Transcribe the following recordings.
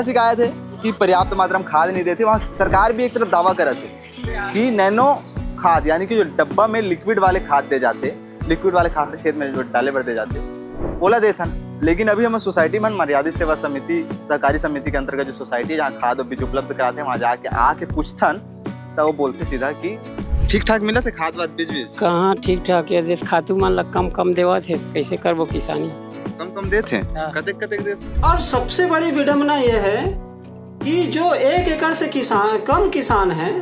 शिकायत है कि पर्याप्त मात्रा में खाद नहीं देते। वहाँ सरकार भी एक तरफ दावा कर रहे थे कि नैनो खाद यानी कि जो डब्बा में लिक्विड वाले खाद दे जाते, लिक्विड वाले खाद खेत में जो डाले भर दे जाते, ओला देथन। लेकिन अभी हम सोसाइटी में मर्यादित सेवा समिति सहकारी समिति के अंतर्गत जो सोसाइटी है जहाँ खाद और बीज उपलब्ध कराते हैं, वहाँ जाके आके पूछथन तो वो बोलते सीधा कि ठीक ठाक मिला थे खाद वाद बीज बीज। कहाँ ठीक ठाक है, जैसे खातू मान लग कम देवा थे, कैसे करबो किसानी। कम देते हाँ। कतेक देते। और सबसे बड़ी विडम्बना यह है कि जो 1 एकड़ से कम किसान हैं,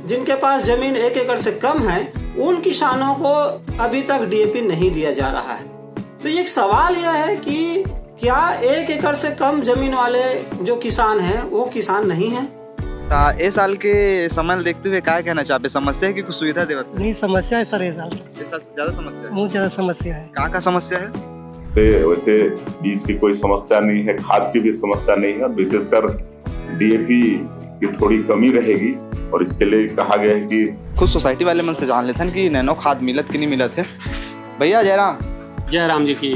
जिनके पास जमीन 1 एकड़ से कम है, उन किसानों को अभी तक डीएपी नहीं दिया जा रहा है। तो एक सवाल यह है कि क्या 1 एकड़ से कम जमीन वाले जो किसान हैं वो किसान नहीं हैं? इस साल के समय देखते हुए क्या कहना चाहते, समस्या है कि कुछ सुविधा देवत? नहीं, समस्या है सर, इस साल ज्यादा समस्या है, बहुत ज्यादा समस्या है। कहाँ का समस्या है? तो वैसे बीज की कोई समस्या नहीं है, खाद की भी समस्या नहीं है, विशेषकर डीएपी की थोड़ी कमी रहेगी और इसके लिए कहा गया है कि खुद सोसाइटी वाले मन से जान लेते हैं कि नैनो खाद मिलत कि नहीं मिलत है। भैया जयराम जी की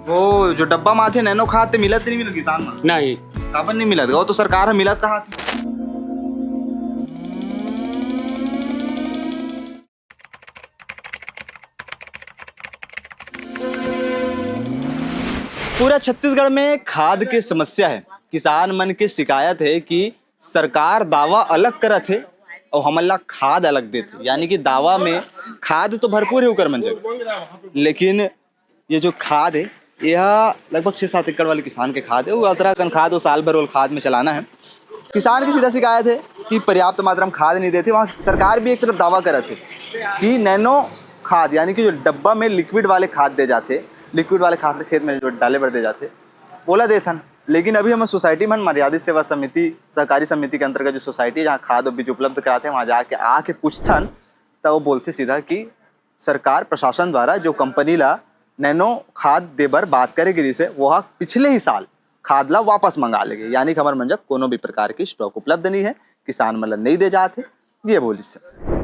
वो जो डब्बा में आते नैनो खाद मिलत नहीं मिलत किसान मन? नहीं, काबर नहीं मिलत? वो तो सरकार है मिलत कहाँ थी? पूरा छत्तीसगढ़ में खाद के समस्या है। किसान मन के शिकायत है कि सरकार दावा अलग करत है और हमला खाद अलग देते, यानी कि दावा में खाद तो भरपूर है उकर मन जग, लेकिन ये जो खाद है यह लगभग 6-7 एकड़ वाले किसान के खाद है। वो अतरा कन खाद वो साल भर वो खाद में चलाना है। किसान की सीधा शिकायत है कि पर्याप्त मात्रा में खाद नहीं देते। वहाँ सरकार भी एक तरफ दावा कर रहे थे कि नैनो खाद यानी कि जो डब्बा में लिक्विड वाले खाद दे जाते, लिक्विड वाले खाद खेत में जो डाले भर दे जाते, ओला देथन। लेकिन अभी हम सोसाइटी में मर्यादित सेवा समिति सहकारी समिति के अंतर्गत जो सोसाइटी है जहाँ खाद और बीज उपलब्ध कराते हैं, वहाँ जाके आके पूछथन तो वो बोलते सीधा कि सरकार प्रशासन द्वारा जो कंपनी ला नैनो खाद दे बर बात करे गिरी से वह पिछले ही साल खाद ला वापस मंगा लेगे, यानी कि हमारे मन जब कोनो भी प्रकार की स्टॉक उपलब्ध नहीं है, किसान मतलब नहीं दे जाते, ये बोली से।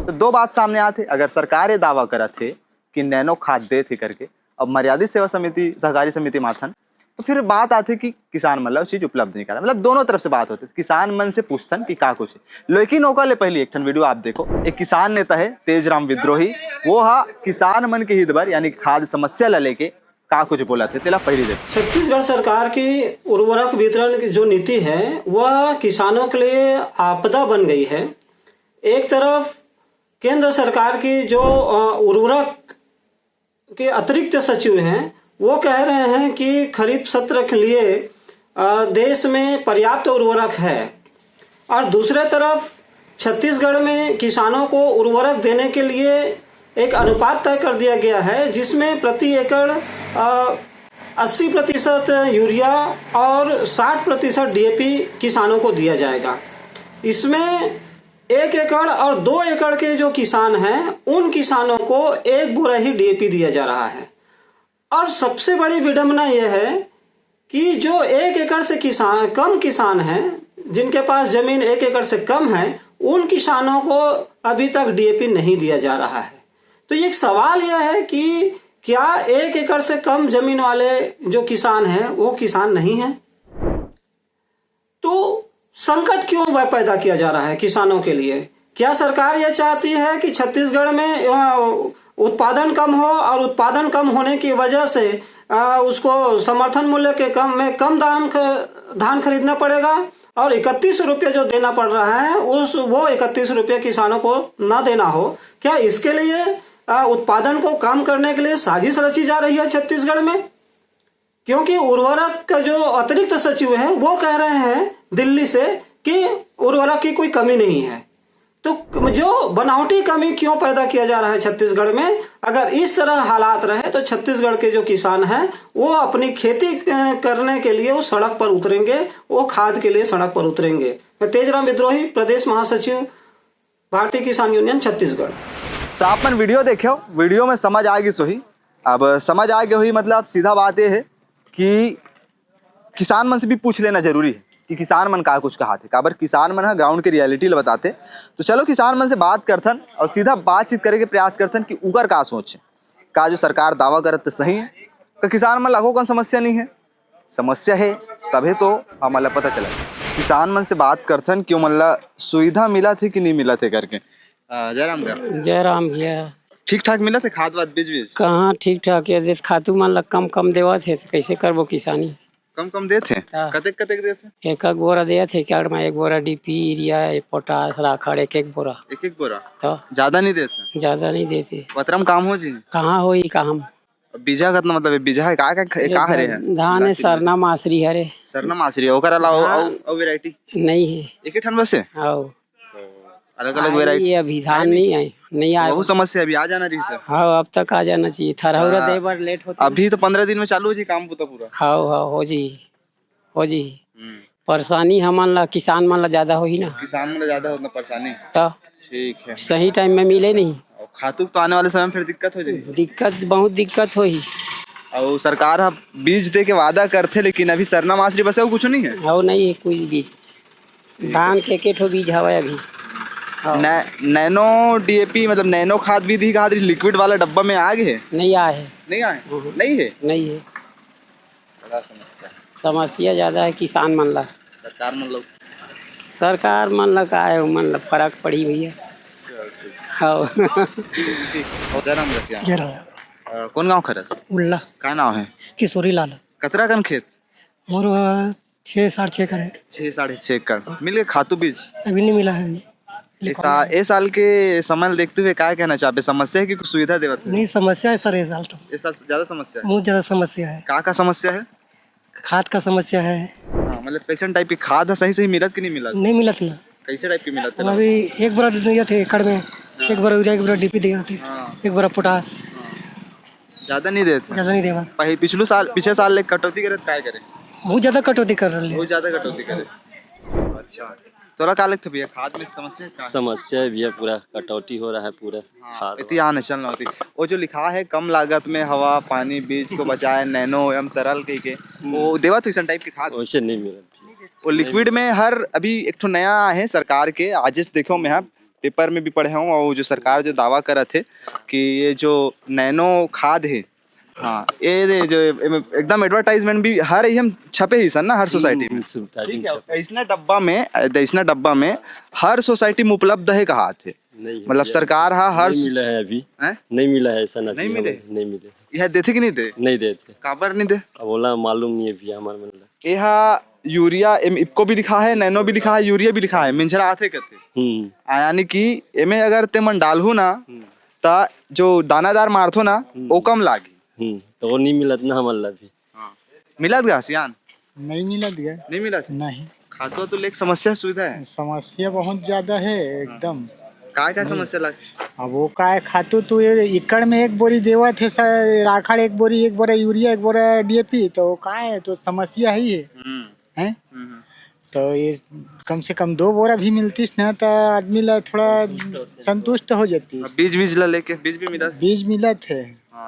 तो दो बात सामने आते, अगर सरकार ये दावा करा थे कि नैनो खाद दे थी करके, अब मर्यादित सेवा समिति सहकारी समिति माथन, तो फिर बात आती कि किसान मतलब चीज उपलब्ध नहीं करा। मतलब दोनों तरफ से बात होती, किसान मन से पूछथन कि का कुछ है। लेकिन ओका ले पहले एक ठन वीडियो आप देखो। एक किसान नेता है तेजराम विद्रोही, वो हा किसान मन के हित बर यानी खाद समस्या ला लेके का कुछ बोला थे, तेला पहले देखो। छत्तीसगढ़ सरकार की उर्वरक वितरण की जो नीति है वह किसानों के लिए आपदा बन गई है। एक तरफ केंद्र सरकार की जो उर्वरक के अतिरिक्त सचिव हैं वो कह रहे हैं कि खरीफ सत्र के लिए देश में पर्याप्त उर्वरक है, और दूसरे तरफ छत्तीसगढ़ में किसानों को उर्वरक देने के लिए एक अनुपात तय कर दिया गया है जिसमें प्रति एकड़ 80% यूरिया और 60% डीएपी किसानों को दिया जाएगा। इसमें 1 एकड़ और 2 एकड़ के जो किसान हैं उन किसानों को 1 बोरा ही डीएपी दिया जा रहा है। और सबसे बड़ी विडम्बना यह है कि जो 1 एकड़ से कम किसान हैं, जिनके पास जमीन 1 एकड़ से कम है, उन किसानों को अभी तक डीएपी नहीं दिया जा रहा है। तो एक सवाल यह है कि क्या 1 एकड़ से कम जमीन वाले जो किसान हैं वो किसान नहीं हैं? तो संकट क्यों पैदा किया जा रहा है किसानों के लिए? क्या सरकार यह चाहती है कि छत्तीसगढ़ में उत्पादन कम हो और उत्पादन कम होने की वजह से उसको समर्थन मूल्य के कम धान खरीदना पड़ेगा और 31 रुपये जो देना पड़ रहा है वो 31 रुपये किसानों को ना देना हो? क्या इसके लिए उत्पादन को कम करने के लिए साजिश रची जा रही है छत्तीसगढ़ में? क्योंकि उर्वरक का जो अतिरिक्त सचिव है वो कह रहे हैं दिल्ली से कि उर्वरक की कोई कमी नहीं है। तो जो बनावटी कमी क्यों पैदा किया जा रहा है छत्तीसगढ़ में? अगर इस तरह हालात रहे तो छत्तीसगढ़ के जो किसान हैं वो अपनी खेती करने के लिए वो सड़क पर उतरेंगे, वो खाद के लिए सड़क पर उतरेंगे। तेजराम विद्रोही, प्रदेश महासचिव, भारतीय किसान यूनियन, छत्तीसगढ़। तो आप मन वीडियो देखो, वीडियो में समझ आएगी सोही। अब समझ आ गई हुई मतलब सीधा बात यह है कि किसान मन से भी पूछ लेना जरूरी है कि किसान मन का कुछ कहा थे, काबर किसान मन ग्राउंड की रियलिटी बताते। तो चलो किसान मन से बात करथन और सीधा बातचीत करे के प्रयास करथन कि उगर का सोच है, का जो सरकार दावा करत तो सही है, का किसान मन लागो कौन समस्या नहीं है, समस्या है तभी तो हमारा पता चला। किसान मन से बात करथन क्यों मतलब सुविधा मिला थे कि नहीं मिला थे करके जयराम का जयराम भैया ठीक ठाक मिला थे खाद वाद बीज कहाँ ठीक ठाक है जैसे खातू मन ला कम कम देवा थे तो कैसे करबो किसानी कम कम देते हाँ। कतेक कतेक देते एक एक बोरा दिया थे क्या में एक बोरा डीपी यूरिया पोटास राखड़ एक बोरा एक बोरा तो ज्यादा नहीं देते ज्यादा नहीं देते पतरम काम हो जी कहाँ होई कहाँ बीजा कितना मतलब बीजा है का हरे है धान है सरना मासरी हरे सरना मासरी ओकर अलावा और वैरायटी नहीं है एक ठन बस है आओ अलग अलग वैरायटी ये अभी धान नहीं आए बहुत समस्या अभी आ जाना रही सर हाँ अब तक आ जाना चाहिए थरहरा दे बार लेट होता अभी तो 15 दिन में चालू हो जी काम पूरा हाँ हो जी परेशानी हमन ला किसान मन ला ज्यादा होही ना किसान में ज्यादा होता परेशानी तो ठीक है सही टाइम में मिले नहीं और खातू तो आने वाले समय में फिर दिक्कत हो जाएगी बहुत दिक्कत होही और सरकार अब बीज दे के वादा करते लेकिन अभी सरना मासरी बस है कुछ नहीं है और नहीं है कोई बीज धान के ठो बीज हवा अभी नैनो डीएपी मतलब नैनो खाद भी दी खाद लिक्विड वाला डब्बा में आ गए नहीं आए है नहीं आए नहीं है बड़ा समस्या ज्यादा है किसान मन ला सरकार मन ला का है मन ला फर्क पड़ी भैया हाँ जयराम कौन गांव खरस उल्ला का नाम है किशोरी लाल कतरा कन खेत मोर 6.5 करे 6.5 एकड़ मिल गए खातू बीज अभी नहीं मिला है अभी इस साल के समय देखते हुए क्या कहना चाहते समस्या है कि कुछ सुविधा देवत है नहीं समस्या है सर ये साल तो इस साल ज्यादा समस्या है बहुत ज्यादा समस्या है का समस्या है खाद का समस्या है हाँ, मतलब कैसे टाइप की खाद है सही मिलत कि नहीं मिलत नहीं मिलत ना कैसे टाइप की मिलत है अभी एक बोरा दिया थे एकड़ में एक बोरा यूरिया एक बोरा डीपी दिया थे एक बोरा पोटास ज्यादा नहीं देते ज्यादा नहीं देवा पिछले साल ले कटौती करे क्या करे बहुत ज्यादा कटौती कर रहे बहुत ज्यादा कटौती करे अच्छा तोरा का लगता भैया खाद में समस्या क्या है? समस्या है भैया पूरा कटौती हो रहा है पूरा खाद इतनी आन चलना होती वो जो लिखा है कम लागत में हवा पानी बीज को बचाए नैनो एवं तरल के वो देवा तो इस टाइप की खाद वैसे नहीं मिला वो लिक्विड में हर अभी एक ठो नया है सरकार के आज देखो मैं पेपर में भी पढ़े हूँ और जो सरकार जो दावा करा थे कि ये जो नैनो खाद है हाँ ये जो एकदम एडवर्टाइजमेंट भी हर हम छपे ही सन ना हर सोसाइटी में ठीक है इसना डब्बा में हर सोसाइटी में उपलब्ध है कहा थे मतलब सरकार हर मिला है अभी नहीं मिला है ऐसा नहीं मिले यह देते कि नहीं दे नहीं देते काबर नहीं दे अब बोला मालूम नहीं है भैया हमारे मतलब यह यूरिया इको भी लिखा है नैनो भी लिखा है यूरिया भी लिखा है मिंजरा आते कहते यानी कि एमे अगर ते मन डालहू ना ता जो दानादार मारथो ना वो कम लागी तो वो नहीं मिलत ना हमारा भी मिलत गा सियान नहीं मिला दिया नहीं मिलत नहीं खातो तो लेक समस्या सुविधा है समस्या बहुत ज्यादा है एकदम क्या समस्या लग अब वो का है खातू तो ये एकड़ में एक बोरी देवा थे राखड़ एक बोरा यूरिया एक बोरा डीएपी तो का है तो समस्या ही है तो ये कम से कम 2 बोरा भी मिलती ना तो आदमी ला थोड़ा संतुष्ट हो जाती बीज ला लेके बीज मिला थे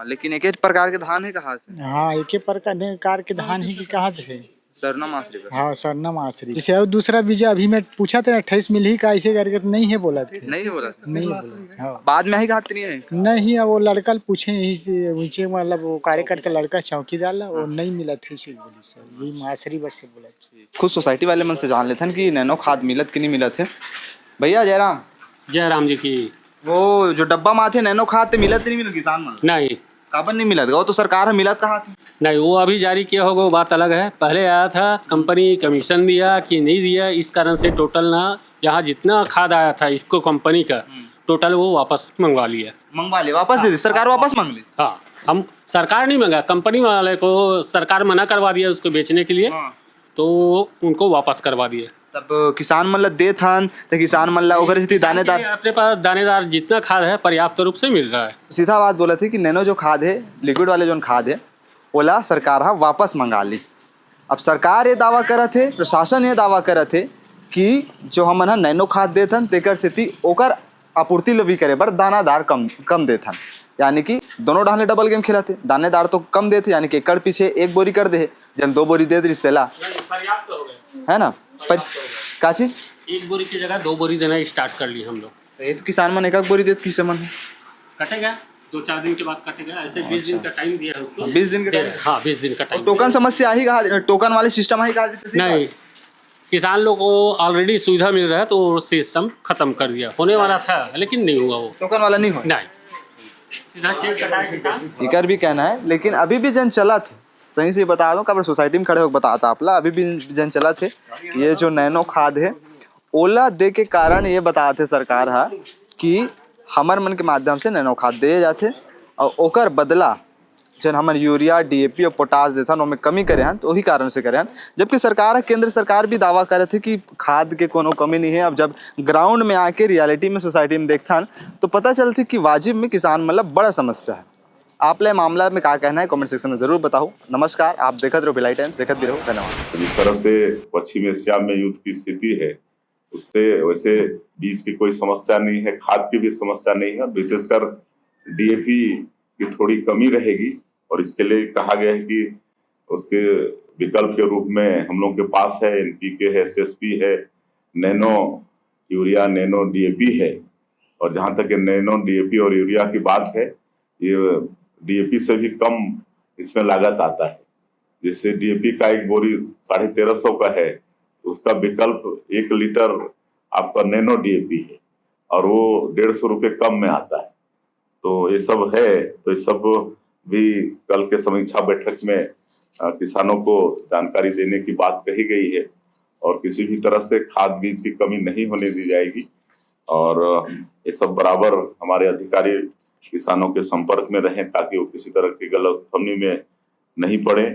लेकिन एक प्रकार के धान है कहा से हाँ एक प्रकार के धान ही कहा थे सरना मासरी हाँ सरना मासरी जैसे और दूसरा बीज अभी मैं पूछा था 28 मिल ही का ऐसे करके तो नहीं है बोला थे नहीं बोला हाँ बाद में ही कहा नहीं है नहीं वो लड़का पूछे यही से नीचे मतलब वो कार्यकर्ता लड़का चौकीदार वो नहीं मिला था इसे बोली सर यही मासरी बस से बोला खुद सोसाइटी वाले मन से जान लेते हैं कि नैनो खाद मिलत कि नहीं मिलत है भैया जयराम जी की वो जो डब्बा में आते नैनो खाद ते मिलत नहीं मिलत किसान मन नहीं काबर नहीं मिलत वो तो सरकार मिलत कहा थी नहीं वो अभी जारी किया होगा वो बात अलग है पहले आया था कंपनी कमीशन दिया कि नहीं दिया इस कारण से टोटल ना यहाँ जितना खाद आया था इसको कंपनी का टोटल वो वापस मंगवा लिया वापस दे दी सरकार वापस मांग ली हाँ हम सरकार नहीं मंगा कंपनी वाले को सरकार मना करवा दिया उसको बेचने के लिए तो उनको वापस करवा दिया तब किसान मतलब दे थान तो किसान मतलब ओकर से दानेदार अपने पास दानेदार जितना खाद है पर्याप्त रूप से मिल रहा है सीधा बात बोला थी कि नैनो जो खाद है लिक्विड वाले जो खाद है ओला सरकार वापस मंगा लिस अब सरकार ये दावा करत है प्रशासन ये दावा करत है कि जो हम नैनो खाद देथन तेकर सेती ओकर आपूर्ति लो भी करे बर दानादार कम देथन यानी कि दोनों डाले डबल गेम खिलाते दानेदार तो कम देते यानी कि एकड़ पीछे 1 बोरी कर दे जब 2 बोरी दे रिश्तेला है ना पर क्या चीज 1 बोरी की जगह 2 बोरी देना स्टार्ट कर लिए हम लोग ये तो किसान मन एक बोरी देते किसे मन कटेगा 2-4 दिन के बाद कटेगा ऐसे 20 दिन का टाइम दिया है उसको 20 दिन का हाँ 20 दिन का टाइम टोकन समस्या ही कहा टोकन वाले सिस्टम ही कहा नहीं किसान लोग को ऑलरेडी सुविधा मिल रहा है तो वो सिस्टम खत्म कर दिया। होने वाला था लेकिन नहीं हुआ वो। टोकन वाला नहीं हुआ। नहीं, सीधा चेक कटाया किसान। इकर भी कहना है, लेकिन अभी भी जन चलत, सही से बता दूं, कब सोसाइटी में खड़े होकर बताता आपला, अभी भी जन चलत है। ये जो नैनो खाद है ओला दे के कारण ये बताते सरकार हा कि हमर मन के माध्यम से नैनो खाद दे जाते और ओकर बदला जन हमन यूरिया डीएपी और पोटास देता उनमें कमी करे हैं, तो वही कारण से करे हैं। जबकि सरकार, केंद्र सरकार भी दावा करे थे कि खाद के कोनो कमी नहीं है। अब जब ग्राउंड में आके रियलिटी में सोसाइटी में देखता तो पता चलती कि वाजिब में किसान मतलब बड़ा समस्या है। आप ले मामला में क्या कहना है कमेंट सेक्शन में जरूर बताओ। नमस्कार, आप देखते रहो भिलाई टाइम्स, देखते भी रहो। धन्यवाद। जिस तरह से पश्चिम एशिया में युद्ध की स्थिति है उससे वैसे बीज की कोई समस्या नहीं है, खाद की भी समस्या नहीं है। विशेषकर डीएपी की थोड़ी कमी रहेगी और इसके लिए कहा गया है कि उसके विकल्प के रूप में हम लोग के पास है एनपीके है, एसएसपी है, नैनो यूरिया, नैनो डीएपी है। और जहां तक नैनो डीएपी और यूरिया की बात है, ये डीएपी से भी कम इसमें लागत आता है। जैसे डीएपी का एक बोरी 1350 का है, उसका विकल्प 1 लीटर आपका नैनो डीएपी है और वो 150 रुपये कम में आता है। तो ये सब है, तो ये सब भी कल के समीक्षा बैठक में किसानों को जानकारी देने की बात कही गई है और किसी भी तरह से खाद बीज की कमी नहीं होने दी जाएगी। और ये सब बराबर हमारे अधिकारी किसानों के संपर्क में रहें ताकि वो किसी तरह की गलतफहमी में नहीं पड़े।